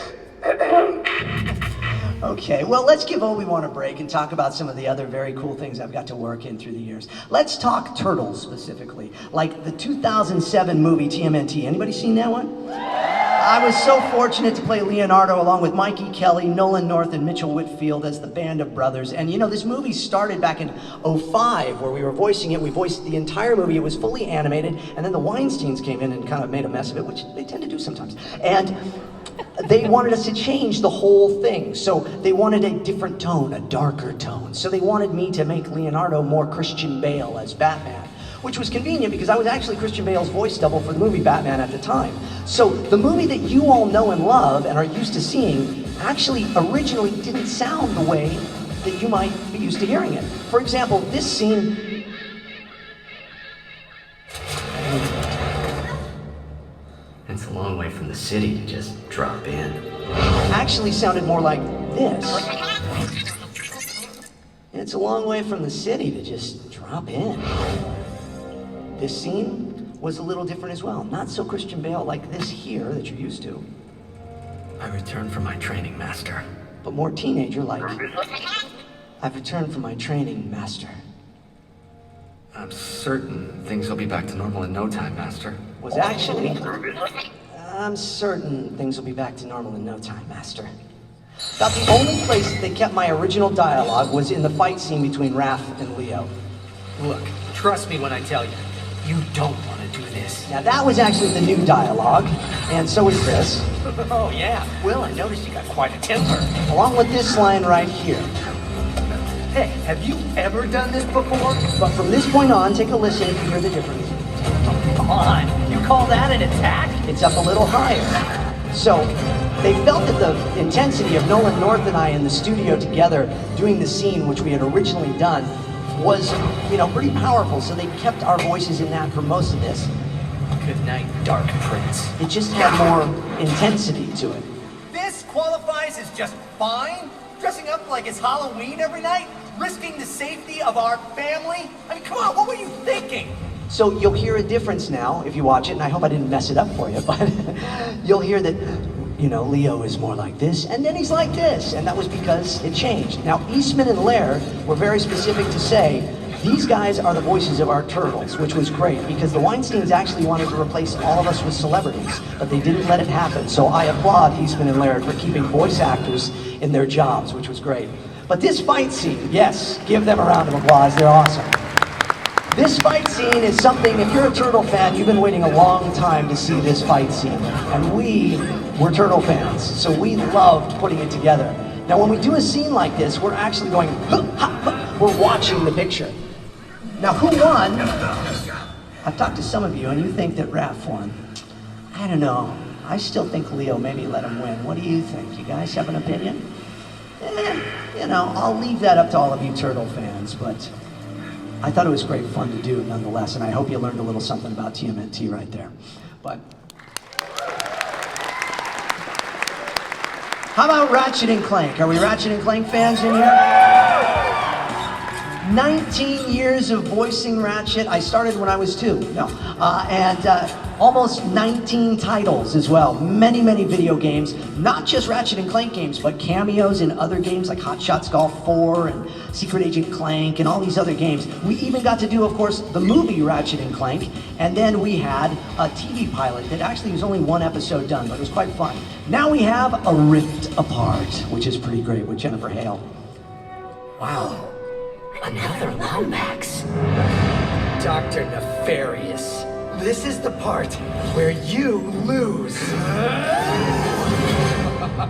Okay, well, let's give Obi-Wan a break and talk about some of the other very cool things I've got to work in through the years. Let's talk turtles specifically, like the 2007 movie TMNT. Anybody seen that one? I was so fortunate to play Leonardo along with Mikey Kelly, Nolan North, and Mitchell Whitfield as the band of brothers. And you know, this movie started back in '05 where we were voicing it. We voiced the entire movie. It was fully animated. And then the Weinsteins came in and kind of made a mess of it, which they tend to do sometimes. And they wanted us to change the whole thing. So they wanted a different tone, a darker tone. So they wanted me to make Leonardo more Christian Bale as Batman, which was convenient because I was actually Christian Bale's voice double for the movie Batman at the time. So the movie that you all know and love and are used to seeing actually originally didn't sound the way that you might be used to hearing it. For example, this scene... It's a long way from the city to just drop in. actually sounded more like this. It's a long way from the city to just drop in. This scene was a little different as well. Not so Christian Bale like this here that you're used to. I returned from my training, Master. But more teenager-like. I've returned from my training, Master. I'm certain things will be back to normal in no time, Master. Was actually... I'm certain things will be back to normal in no time, Master. About the only place that they kept my original dialogue was in the fight scene between Raph and Leo. Look, trust me when I tell you, you don't want to do this. Now that was actually the new dialogue, and so is this. Oh yeah, well I noticed you got quite a temper. Along with this line right here. Hey, have you ever done this before? But from this point on, take a listen and hear the difference. Come on, you call that an attack? It's up a little higher. So, they felt that the intensity of Nolan North and I in the studio together doing the scene, which we had originally done, was, pretty powerful. So they kept our voices in that for most of this. Good night, Dark Prince. It just had more intensity to it. This qualifies as just fine? Dressing up like it's Halloween every night? Risking the safety of our family? I mean, come on, what were you thinking? So you'll hear a difference now if you watch it, and I hope I didn't mess it up for you, but you'll hear that, Leo is more like this, and then he's like this, and that was because it changed. Now, Eastman and Laird were very specific to say, these guys are the voices of our turtles, which was great, because the Weinsteins actually wanted to replace all of us with celebrities, but they didn't let it happen, so I applaud Eastman and Laird for keeping voice actors in their jobs, which was great. But this fight scene, yes, give them a round of applause, they're awesome. This fight scene is something, if you're a Turtle fan, you've been waiting a long time to see this fight scene. And we were Turtle fans, so we loved putting it together. Now when we do a scene like this, we're actually going, we're watching the picture. Now who won? I've talked to some of you and you think that Raph won. I don't know. I still think Leo maybe let him win. What do you think? You guys have an opinion? I'll leave that up to all of you Turtle fans, but I thought it was great fun to do nonetheless, and I hope you learned a little something about TMNT right there. But How about Ratchet and Clank? Are we Ratchet and Clank fans in here? 19 years of voicing Ratchet. I started when I was 2. No. Almost 19 titles as well. Many, many video games. Not just Ratchet and Clank games, but cameos in other games like Hot Shots Golf 4 and Secret Agent Clank and all these other games. We even got to do, of course, the movie Ratchet and Clank. And then we had a TV pilot that actually was only 1 episode done, but it was quite fun. Now we have A Rift Apart, which is pretty great with Jennifer Hale. Wow. Another Lomax. Dr. Nefarious. This is the part where you lose.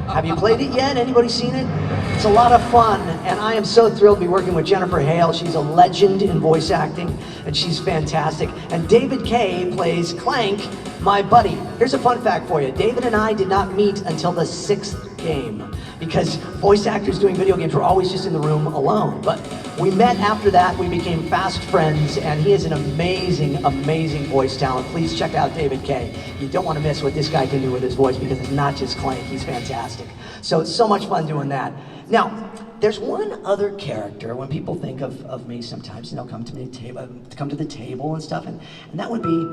Have you played it yet? Anybody seen it? It's a lot of fun, and I am so thrilled to be working with Jennifer Hale. She's a legend in voice acting, and she's fantastic. And David Kay plays Clank, my buddy. Here's a fun fact for you. David and I did not meet until the 6th game, because voice actors doing video games were always just in the room alone. But we met after that, we became fast friends, and he is an amazing, amazing voice talent. Please check out David Kay. You don't want to miss what this guy can do with his voice, because it's not just Clank, he's fantastic. So it's so much fun doing that. Now, there's one other character when people think of me sometimes, and they'll come to the table and stuff, and that would be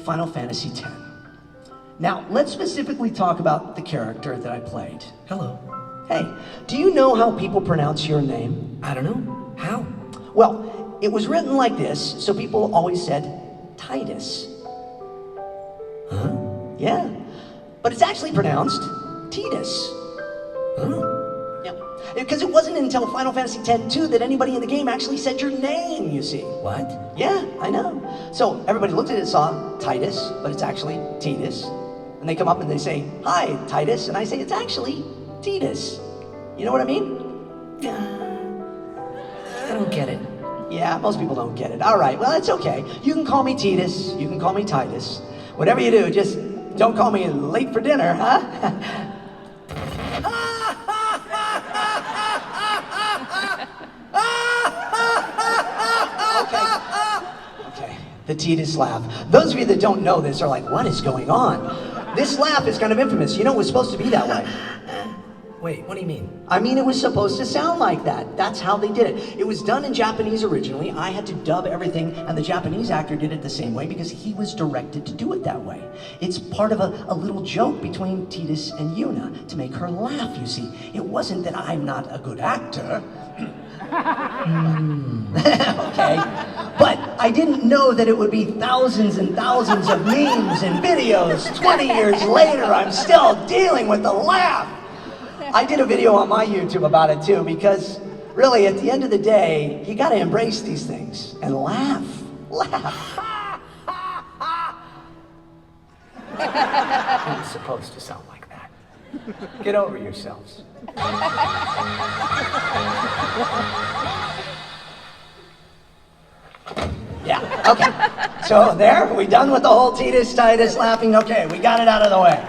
Final Fantasy X. Now, let's specifically talk about the character that I played. Hello. Hey, do you know how people pronounce your name? I don't know. How? Well, it was written like this, so people always said Titus. Huh? Yeah. But it's actually pronounced Titus. Oh. Yeah. Because it wasn't until Final Fantasy X-2 that anybody in the game actually said your name, you see. What? Yeah, I know. So everybody looked at it and saw Titus, but it's actually Titus. And they come up and they say, "Hi, Titus," and I say, "It's actually Titus." You know what I mean? I don't get it. Yeah, most people don't get it. All right, well, it's okay. You can call me Titus, you can call me Titus. Whatever you do, just don't call me late for dinner, huh? Okay, the Titus laugh. Those of you that don't know this are like, what is going on? This laugh is kind of infamous. You know, it was supposed to be that way. Wait, what do you mean? I mean, it was supposed to sound like that. That's how they did it. It was done in Japanese originally. I had to dub everything, and the Japanese actor did it the same way because he was directed to do it that way. It's part of a little joke between Titus and Yuna to make her laugh, you see. It wasn't that I'm not a good actor. Okay. But I didn't know that it would be thousands and thousands of memes and videos. 20 years later, I'm still dealing with the laugh. I did a video on my YouTube about it too, because really at the end of the day, you gotta embrace these things and laugh. Laugh. It's supposed to sound like that. Get over yourselves. Yeah, okay. So there, we done with the whole Titus laughing? Okay, we got it out of the way.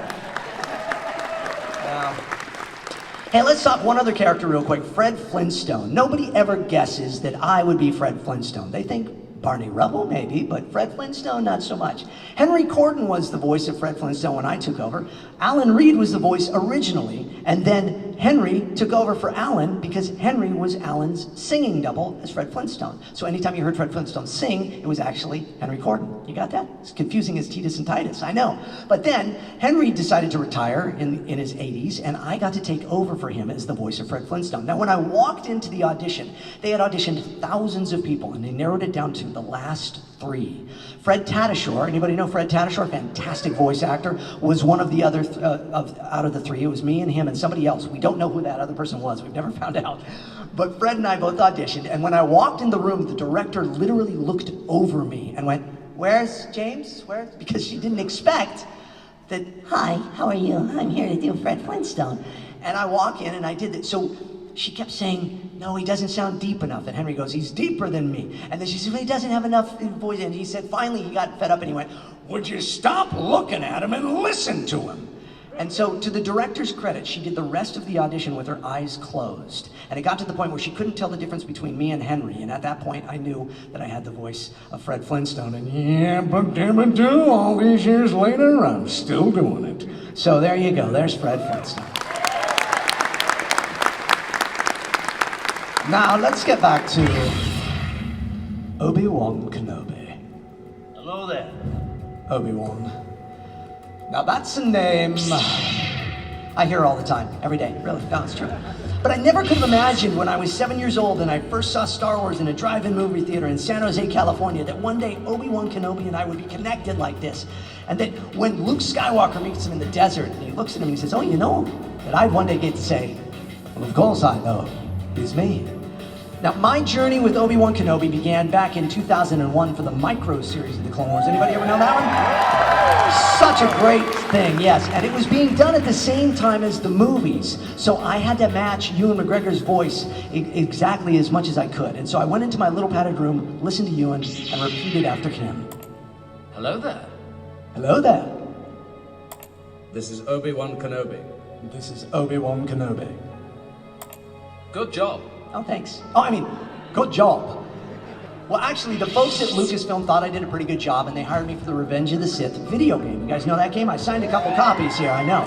Hey, let's talk one other character real quick, Fred Flintstone. Nobody ever guesses that I would be Fred Flintstone. They think Barney Rubble, maybe, but Fred Flintstone, not so much. Henry Corden was the voice of Fred Flintstone when I took over. Alan Reed was the voice originally, and then Henry took over for Alan because Henry was Alan's singing double as Fred Flintstone. So anytime you heard Fred Flintstone sing, it was actually Henry Corden. You got that? It's confusing as Titus and Titus, I know. But then Henry decided to retire in his 80s, and I got to take over for him as the voice of Fred Flintstone. Now, when I walked into the audition, they had auditioned thousands of people, and they narrowed it down to the last 3. Fred Tatasciore, anybody know Fred Tatasciore? Fantastic voice actor, was one of the other, out of the 3. It was me and him and somebody else. We don't know who that other person was. We've never found out. But Fred and I both auditioned, and when I walked in the room, the director literally looked over me and went, "Where's James? Where?" Because she didn't expect that, "Hi, how are you? I'm here to do Fred Flintstone." And I walk in and I did that. So she kept saying, "No, he doesn't sound deep enough." And Henry goes, "He's deeper than me." And then she said, "Well, he doesn't have enough voice." And he said, finally, he got fed up and he went, "Would you stop looking at him and listen to him?" And so, to the director's credit, she did the rest of the audition with her eyes closed. And it got to the point where she couldn't tell the difference between me and Henry. And at that point, I knew that I had the voice of Fred Flintstone. And yeah, but damn it, do, all these years later, I'm still doing it. So there you go. There's Fred Flintstone. Now, let's get back to Obi-Wan Kenobi. Hello there. Obi-Wan. Now, that's a name I hear all the time, every day. Really, no, it's true. But I never could have imagined when I was 7 years old and I first saw Star Wars in a drive-in movie theater in San Jose, California, that one day Obi-Wan Kenobi and I would be connected like this. And that when Luke Skywalker meets him in the desert and he looks at him and he says, "Oh, you know him?" That I'd one day get to say, "Well, of course I know. It's me." Now, my journey with Obi-Wan Kenobi began back in 2001 for the micro series of the Clone Wars. Anybody ever know that one? Such a great thing, yes. And it was being done at the same time as the movies. So I had to match Ewan McGregor's voice exactly as much as I could. And so I went into my little padded room, listened to Ewan, and repeated after him. Hello there. Hello there. This is Obi-Wan Kenobi. This is Obi-Wan Kenobi. Good job. Oh, thanks. Oh, I mean, good job. Well, actually, the folks at Lucasfilm thought I did a pretty good job, and they hired me for the Revenge of the Sith video game. You guys know that game? I signed a couple copies here, I know.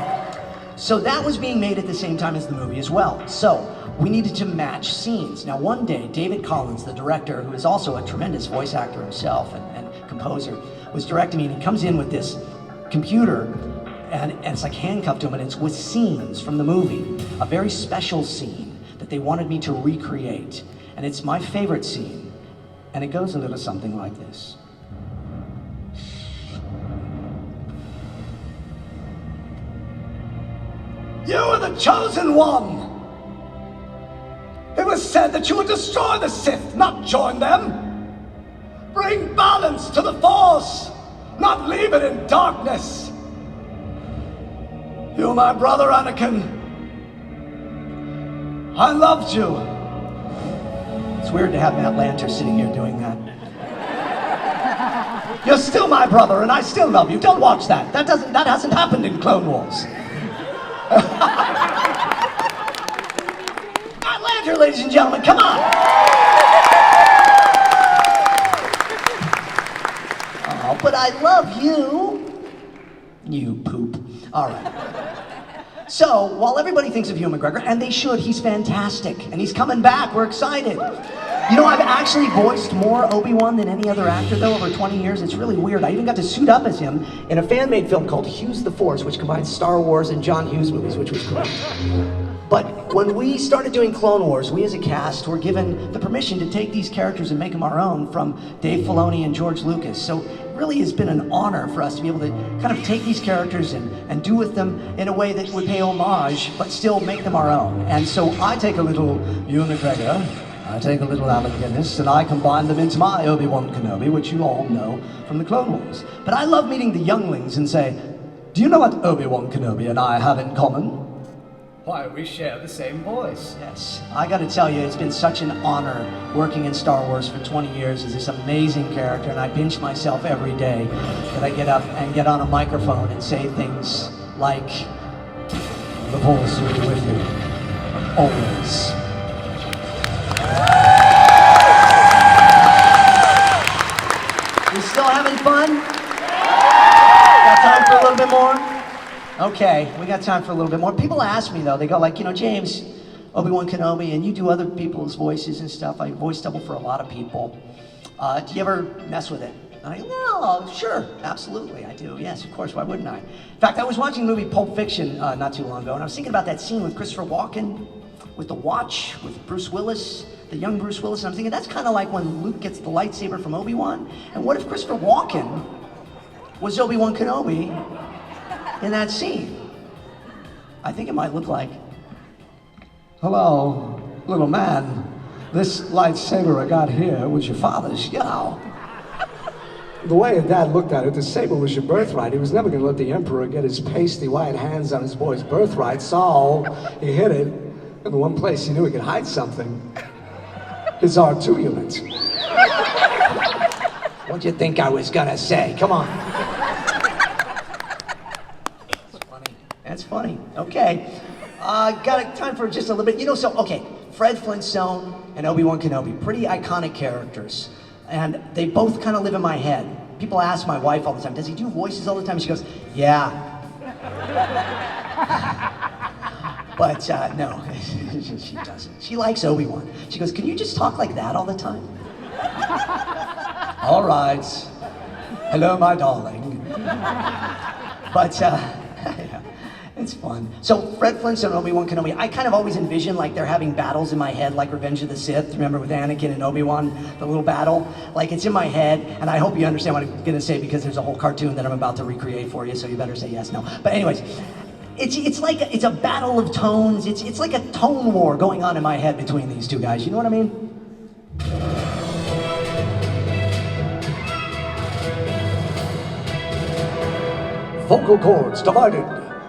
So that was being made at the same time as the movie as well. So we needed to match scenes. Now, one day, David Collins, the director, who is also a tremendous voice actor himself and composer, was directing me, and he comes in with this computer, and it's like handcuffed to him, and it's with scenes from the movie, a very special scene that they wanted me to recreate. And it's my favorite scene. And it goes a little something like this. You are the chosen one! It was said that you would destroy the Sith, not join them! Bring balance to the Force, not leave it in darkness! You, my brother Anakin, I loved you. It's weird to have Matt Lanter sitting here doing that. You're still my brother, and I still love you. Don't watch that. That hasn't happened in Clone Wars. Matt Lanter, ladies and gentlemen, come on. Oh, but I love you. You poop. All right. So, while everybody thinks of Ewan McGregor, and they should, he's fantastic, and he's coming back, we're excited. You know, I've actually voiced more Obi-Wan than any other actor, though, over 20 years. It's really weird. I even got to suit up as him in a fan-made film called Hughes the Force, which combines Star Wars and John Hughes movies, which was great. But when we started doing Clone Wars, we as a cast were given the permission to take these characters and make them our own from Dave Filoni and George Lucas. So it really has been an honor for us to be able to kind of take these characters and do with them in a way that would pay homage, but still make them our own. And so I take a little Ewan McGregor, I take a little Alec Guinness, and I combine them into my Obi-Wan Kenobi, which you all know from the Clone Wars. But I love meeting the younglings and say, do you know what Obi-Wan Kenobi and I have in common? Why, we share the same voice. Yes, I gotta tell you, it's been such an honor working in Star Wars for 20 years as this amazing character, and I pinch myself every day that I get up and get on a microphone and say things like, the Force will be with you, always. You still having fun? Got time for a little bit more? Okay, we got time for a little bit more. People ask me though, they go like, you know, James, Obi-Wan Kenobi, and you do other people's voices and stuff. I voice double for a lot of people. Do you ever mess with it? And I go, no, sure, absolutely, I do. Yes, of course, why wouldn't I? In fact, I was watching the movie Pulp Fiction not too long ago, and I was thinking about that scene with Christopher Walken, with the watch, with Bruce Willis, the young Bruce Willis, and I'm thinking that's kind of like when Luke gets the lightsaber from Obi-Wan. And what if Christopher Walken was Obi-Wan Kenobi in that scene? I think it might look like, hello, little man. This lightsaber I got here was your father's, you know. The way your dad looked at it, the saber was your birthright. He was never going to let the Emperor get his pasty white hands on his boy's birthright, so he hid it in the one place he knew he could hide something. His R2 unit. What'd you think I was gonna say? Come on. That's funny. That's funny. Okay. Got time for just a little bit. You know, so, okay, Fred Flintstone and Obi-Wan Kenobi, pretty iconic characters. And they both kind of live in my head. People ask my wife all the time, does he do voices all the time? She goes, yeah. But no, she doesn't. She likes Obi-Wan. She goes, can you just talk like that all the time? All right. Hello, my darling. But yeah, it's fun. So Fred Flintstone and Obi-Wan Kenobi, I kind of always envision like they're having battles in my head, like Revenge of the Sith. Remember with Anakin and Obi-Wan, the little battle? Like it's in my head, and I hope you understand what I'm gonna say because there's a whole cartoon that I'm about to recreate for you, so you better say yes, no. But anyways, it's like it's a battle of tones. It's like a tone war going on in my head between these two guys. You know what I mean? Vocal cords divided.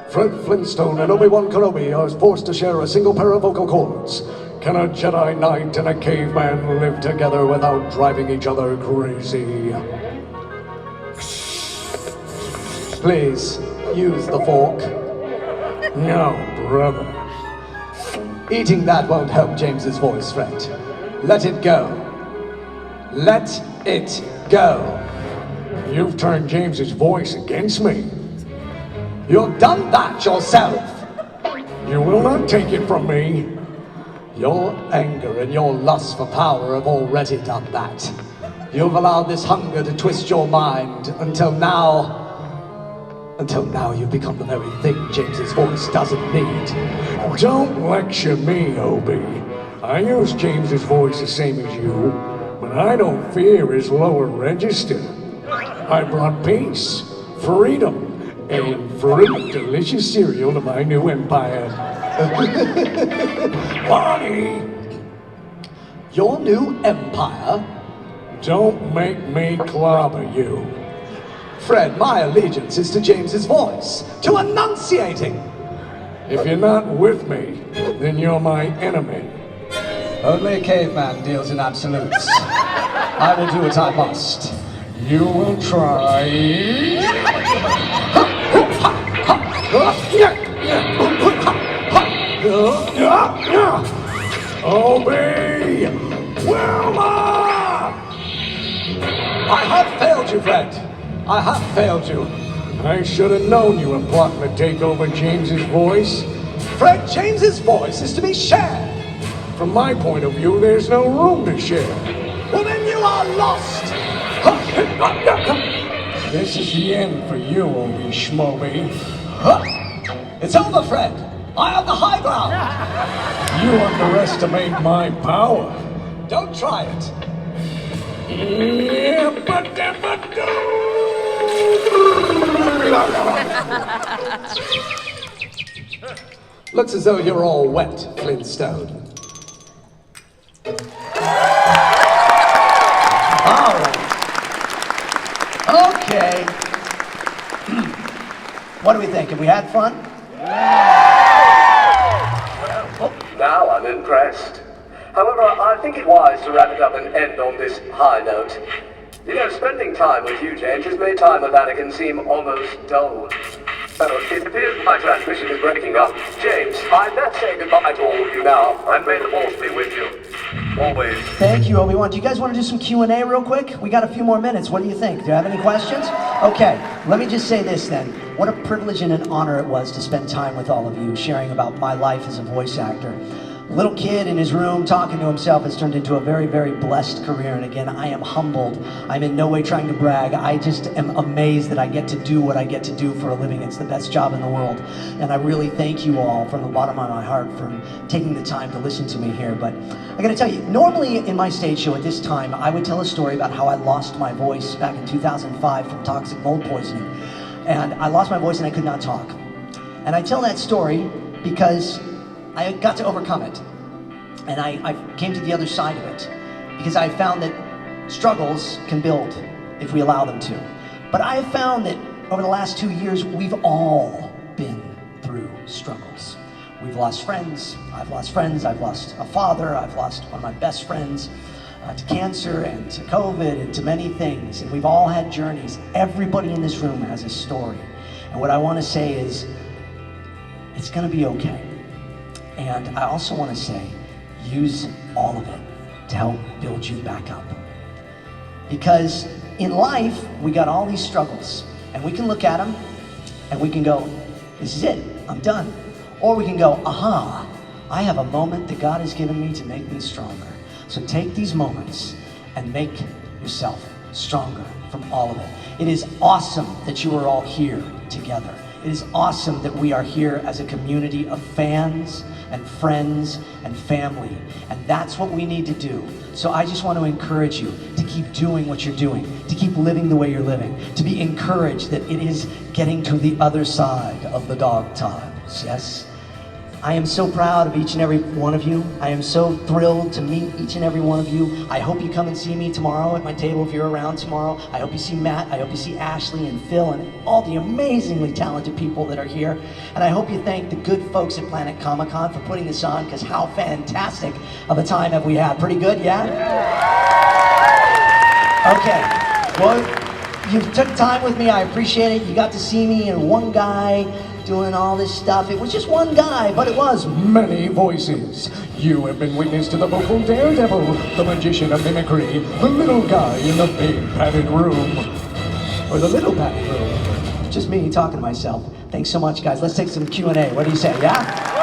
Fred Flintstone and Obi-Wan Kenobi are forced to share a single pair of vocal cords. Can a Jedi Knight and a caveman live together without driving each other crazy? Please, use the fork. No, brother. Eating that won't help James's voice, Fred. Let it go. Let it go. You've turned James's voice against me. You've done that yourself. You will not take it from me. Your anger and your lust for power have already done that. You've allowed this hunger to twist your mind until now you've become the very thing James's voice doesn't need. Don't lecture me, Obi. I use James's voice the same as you, but I don't fear his lower register. I brought peace, freedom, and fruit delicious cereal to my new empire. Bonnie! Your new empire? Don't make me clobber you. Fred, my allegiance is to James's voice, to enunciating. If you're not with me, then you're my enemy. Only a caveman deals in absolutes. I will do what I must. You will try. Obi! Wilma! I have failed you, Fred. I have failed you. I should have known you were plotting to take over James's voice. Fred, James's voice is to be shared. From my point of view, there's no room to share. Well, then you are lost. This is the end for you, Obi Schmobi. It's over, Fred. I have the high ground. You underestimate my power. Don't try it. Looks as though you're all wet, Flintstone. All right. Okay. What do we think? Have we had fun? Well, now I'm impressed. However, I think it wise to wrap it up and end on this high note. You know, spending time with you, James, has made time with Anakin seem almost dull. It appears my transmission is breaking up. James, I best say goodbye to all of you now, and may the Force be with you. Always. Thank you, Obi-Wan. Do you guys want to do some Q&A real quick? We got a few more minutes. What do you think? Do you have any questions? Okay, let me just say this then. What a privilege and an honor it was to spend time with all of you, sharing about my life as a voice actor. Little kid in his room talking to himself has turned into a very, very blessed career. And again, I am humbled. I'm in no way trying to brag. I just am amazed that I get to do what I get to do for a living. It's the best job in the world. And I really thank you all from the bottom of my heart for taking the time to listen to me here. But I gotta tell you, normally in my stage show at this time, I would tell a story about how I lost my voice back in 2005 from toxic mold poisoning. And I lost my voice and I could not talk. And I tell that story because I got to overcome it. And I came to the other side of it. Because I found that struggles can build if we allow them to. But I have found that over the last 2 years, we've all been through struggles. We've lost friends. I've lost a father. I've lost one of my best friends to cancer and to COVID and to many things. And we've all had journeys. Everybody in this room has a story. And what I want to say is, it's going to be okay. And I also want to say, use all of it to help build you back up. Because in life, we got all these struggles, and we can look at them, and we can go, this is it, I'm done. Or we can go, aha, I have a moment that God has given me to make me stronger. So take these moments and make yourself stronger from all of it. It is awesome that you are all here together. It is awesome that we are here as a community of fans and friends and family. And that's what we need to do. So I just want to encourage you to keep doing what you're doing, to keep living the way you're living, to be encouraged that it is getting to the other side of the dog times, yes? I am so proud of each and every one of you. I am so thrilled to meet each and every one of you. I hope you come and see me tomorrow at my table if you're around tomorrow. I hope you see Matt. I hope you see Ashley and Phil and all the amazingly talented people that are here. And I hope you thank the good folks at Planet Comic-Con for putting this on, because how fantastic of a time have we had? Pretty good, yeah? Okay, well, you took time with me. I appreciate it. You got to see me and one guy doing all this stuff. It was just one guy, but it was many voices. You have been witness to the vocal daredevil, the magician of mimicry, the little guy in the big padded room. Or the little padded room. just me talking to myself. Thanks so much, guys. Let's take some Q&A. What do you say, yeah?